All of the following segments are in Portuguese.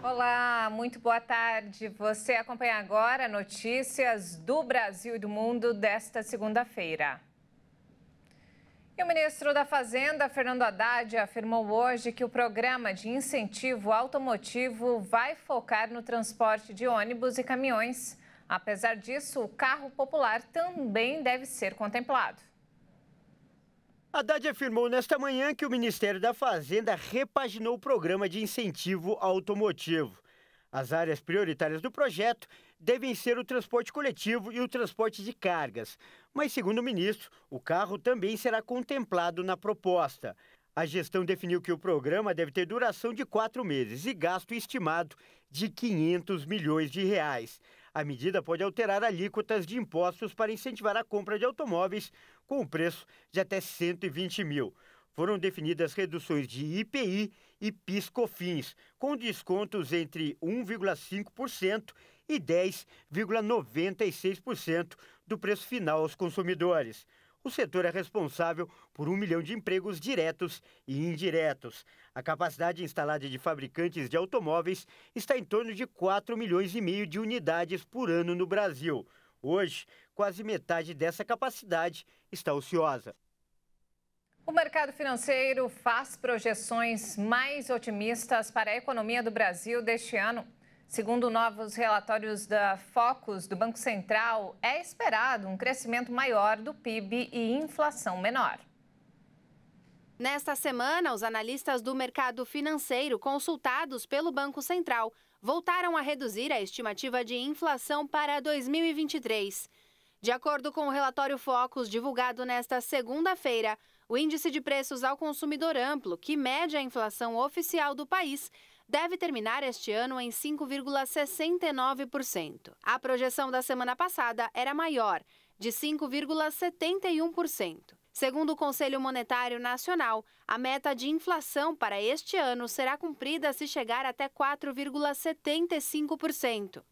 Olá, muito boa tarde. Você acompanha agora notícias do Brasil e do mundo desta segunda-feira. E o ministro da Fazenda, Fernando Haddad, afirmou hoje que o programa de incentivo automotivo vai focar no transporte de ônibus e caminhões. Apesar disso, o carro popular também deve ser contemplado. Haddad afirmou nesta manhã que o Ministério da Fazenda repaginou o programa de incentivo automotivo. As áreas prioritárias do projeto devem ser o transporte coletivo e o transporte de cargas. Mas, segundo o ministro, o carro também será contemplado na proposta. A gestão definiu que o programa deve ter duração de 4 meses e gasto estimado de R$ 500 milhões. A medida pode alterar alíquotas de impostos para incentivar a compra de automóveis com o preço de até 120 mil. Foram definidas reduções de IPI e PIS/COFINS, com descontos entre 1,5% e 10,96% do preço final aos consumidores. O setor é responsável por 1 milhão de empregos diretos e indiretos. A capacidade instalada de fabricantes de automóveis está em torno de 4,5 milhões de unidades por ano no Brasil. Hoje, quase metade dessa capacidade está ociosa. O mercado financeiro faz projeções mais otimistas para a economia do Brasil deste ano. Segundo novos relatórios da Focus do Banco Central, é esperado um crescimento maior do PIB e inflação menor. Nesta semana, os analistas do mercado financeiro consultados pelo Banco Central voltaram a reduzir a estimativa de inflação para 2023. De acordo com o relatório Focus divulgado nesta segunda-feira, o índice de preços ao consumidor amplo, que mede a inflação oficial do país, deve terminar este ano em 5,69%. A projeção da semana passada era maior, de 5,71%. Segundo o Conselho Monetário Nacional, a meta de inflação para este ano será cumprida se chegar até 4,75%.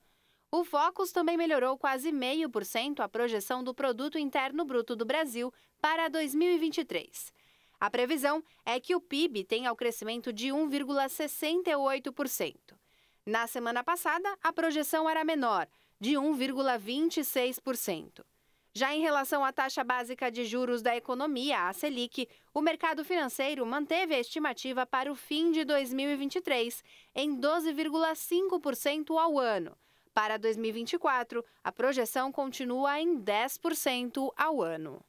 O Focus também melhorou quase 0,5% a projeção do Produto Interno Bruto do Brasil para 2023. A previsão é que o PIB tenha o crescimento de 1,68%. Na semana passada, a projeção era menor, de 1,26%. Já em relação à taxa básica de juros da economia, a Selic, o mercado financeiro manteve a estimativa para o fim de 2023 em 12,5% ao ano. Para 2024, a projeção continua em 10% ao ano.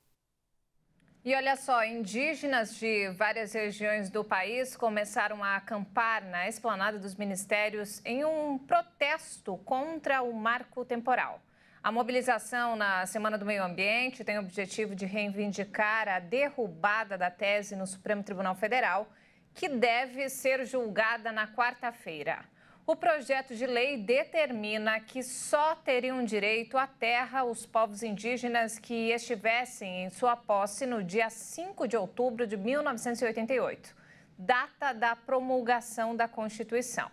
E olha só, indígenas de várias regiões do país começaram a acampar na esplanada dos ministérios em um protesto contra o marco temporal. A mobilização na Semana do Meio Ambiente tem o objetivo de reivindicar a derrubada da tese no Supremo Tribunal Federal, que deve ser julgada na quarta-feira. O projeto de lei determina que só teriam direito à terra os povos indígenas que estivessem em sua posse no dia 5 de outubro de 1988, data da promulgação da Constituição.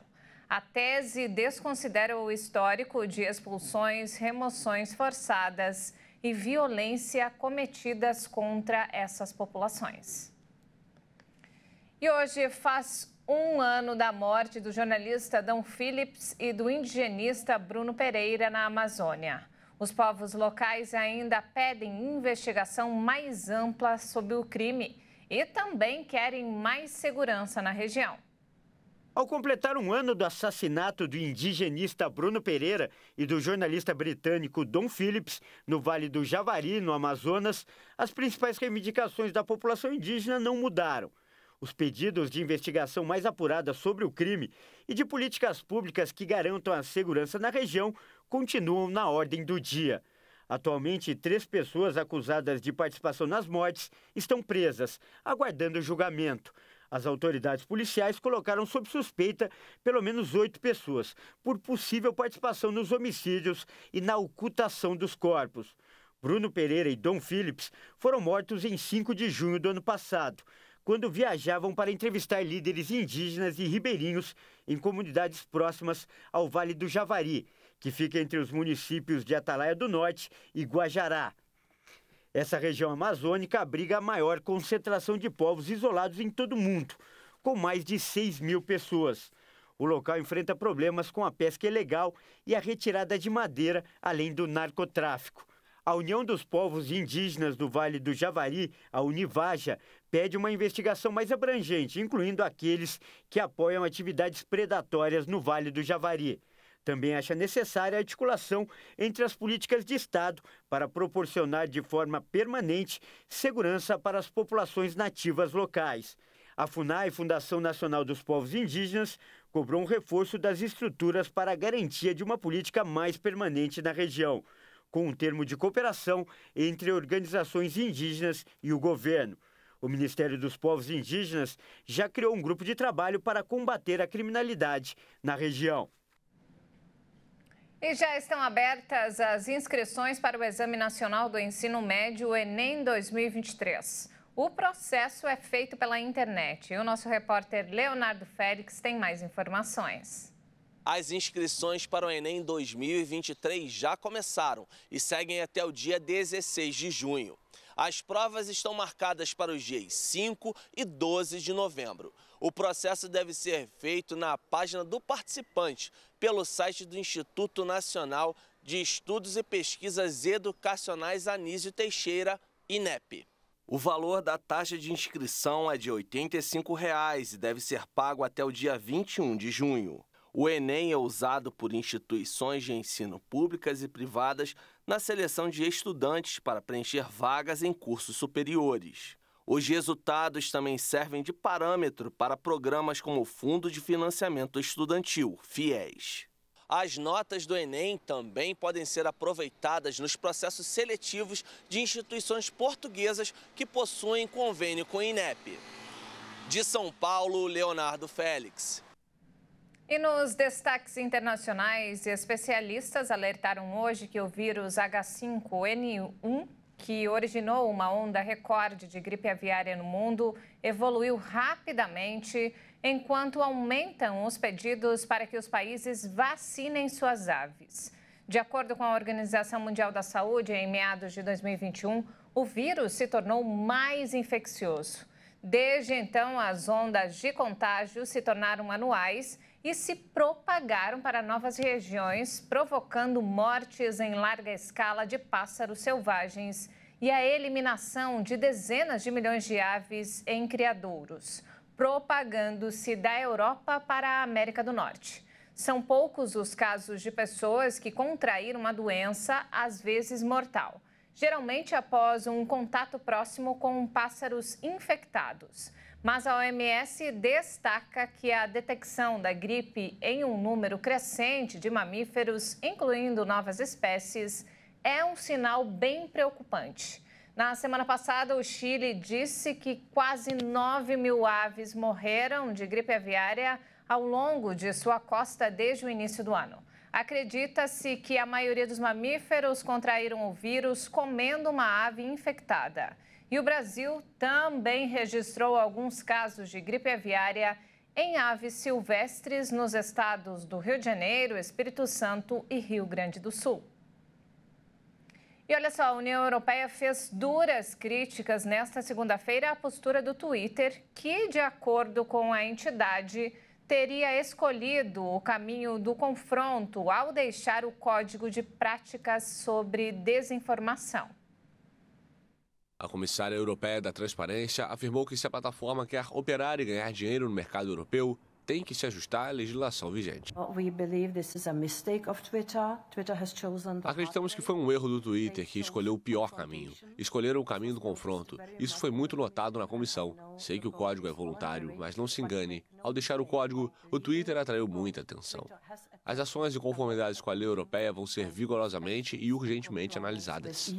A tese desconsidera o histórico de expulsões, remoções forçadas e violência cometidas contra essas populações. E hoje faz um ano da morte do jornalista Dom Phillips e do indigenista Bruno Pereira na Amazônia. Os povos locais ainda pedem investigação mais ampla sobre o crime e também querem mais segurança na região. Ao completar um ano do assassinato do indigenista Bruno Pereira e do jornalista britânico Dom Phillips no Vale do Javari, no Amazonas, as principais reivindicações da população indígena não mudaram. Os pedidos de investigação mais apurada sobre o crime e de políticas públicas que garantam a segurança na região continuam na ordem do dia. Atualmente, 3 pessoas acusadas de participação nas mortes estão presas, aguardando julgamento. As autoridades policiais colocaram sob suspeita pelo menos 8 pessoas por possível participação nos homicídios e na ocultação dos corpos. Bruno Pereira e Dom Phillips foram mortos em 5 de junho do ano passado, quando viajavam para entrevistar líderes indígenas e ribeirinhos em comunidades próximas ao Vale do Javari, que fica entre os municípios de Atalaia do Norte e Guajará. Essa região amazônica abriga a maior concentração de povos isolados em todo o mundo, com mais de 6 mil pessoas. O local enfrenta problemas com a pesca ilegal e a retirada de madeira, além do narcotráfico. A União dos Povos Indígenas do Vale do Javari, a Univaja, pede uma investigação mais abrangente, incluindo aqueles que apoiam atividades predatórias no Vale do Javari. Também acha necessária a articulação entre as políticas de Estado para proporcionar de forma permanente segurança para as populações nativas locais. A FUNAI, Fundação Nacional dos Povos Indígenas, cobrou um reforço das estruturas para a garantia de uma política mais permanente na região, com um termo de cooperação entre organizações indígenas e o governo. O Ministério dos Povos Indígenas já criou um grupo de trabalho para combater a criminalidade na região. E já estão abertas as inscrições para o Exame Nacional do Ensino Médio, o Enem 2023. O processo é feito pela internet e o nosso repórter Leonardo Félix tem mais informações. As inscrições para o Enem 2023 já começaram e seguem até o dia 16 de junho. As provas estão marcadas para os dias 5 e 12 de novembro. O processo deve ser feito na página do participante, pelo site do Instituto Nacional de Estudos e Pesquisas Educacionais Anísio Teixeira, INEP. O valor da taxa de inscrição é de R$ 85,00 e deve ser pago até o dia 21 de junho. O Enem é usado por instituições de ensino públicas e privadas na seleção de estudantes para preencher vagas em cursos superiores. Os resultados também servem de parâmetro para programas como o Fundo de Financiamento Estudantil, FIES. As notas do Enem também podem ser aproveitadas nos processos seletivos de instituições portuguesas que possuem convênio com o INEP. De São Paulo, Leonardo Félix. E nos destaques internacionais, especialistas alertaram hoje que o vírus H5N1, que originou uma onda recorde de gripe aviária no mundo, evoluiu rapidamente, enquanto aumentam os pedidos para que os países vacinem suas aves. De acordo com a Organização Mundial da Saúde, em meados de 2021, o vírus se tornou mais infeccioso. Desde então, as ondas de contágio se tornaram anuais e se propagaram para novas regiões, provocando mortes em larga escala de pássaros selvagens e a eliminação de dezenas de milhões de aves em criadouros, propagando-se da Europa para a América do Norte. São poucos os casos de pessoas que contraíram uma doença, às vezes mortal, geralmente após um contato próximo com pássaros infectados. Mas a OMS destaca que a detecção da gripe em um número crescente de mamíferos, incluindo novas espécies, é um sinal bem preocupante. Na semana passada, o Chile disse que quase 9.000 aves morreram de gripe aviária ao longo de sua costa desde o início do ano. Acredita-se que a maioria dos mamíferos contraíram o vírus comendo uma ave infectada. E o Brasil também registrou alguns casos de gripe aviária em aves silvestres nos estados do Rio de Janeiro, Espírito Santo e Rio Grande do Sul. E olha só, a União Europeia fez duras críticas nesta segunda-feira à postura do Twitter, que, de acordo com a entidade, teria escolhido o caminho do confronto ao deixar o código de práticas sobre desinformação. A comissária europeia da Transparência afirmou que se a plataforma quer operar e ganhar dinheiro no mercado europeu, tem que se ajustar à legislação vigente. Acreditamos que foi um erro do Twitter, que escolheu o pior caminho. Escolheram o caminho do confronto. Isso foi muito notado na comissão. Sei que o código é voluntário, mas não se engane. Ao deixar o código, o Twitter atraiu muita atenção. As ações de conformidade com a lei europeia vão ser vigorosamente e urgentemente analisadas.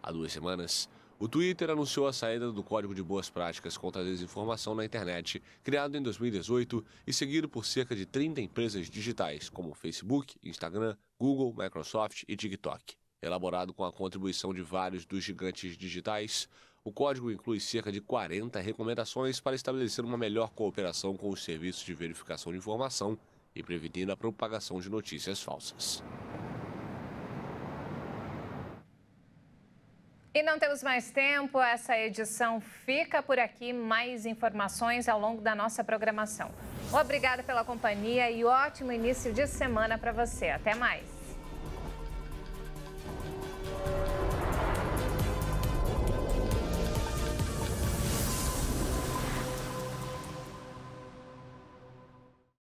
Há 2 semanas, o Twitter anunciou a saída do Código de Boas Práticas contra a Desinformação na internet, criado em 2018 e seguido por cerca de 30 empresas digitais, como Facebook, Instagram, Google, Microsoft e TikTok. Elaborado com a contribuição de vários dos gigantes digitais, o código inclui cerca de 40 recomendações para estabelecer uma melhor cooperação com os serviços de verificação de informação e prevenir a propagação de notícias falsas. E não temos mais tempo, essa edição fica por aqui. Mais informações ao longo da nossa programação. Obrigada pela companhia e ótimo início de semana para você. Até mais.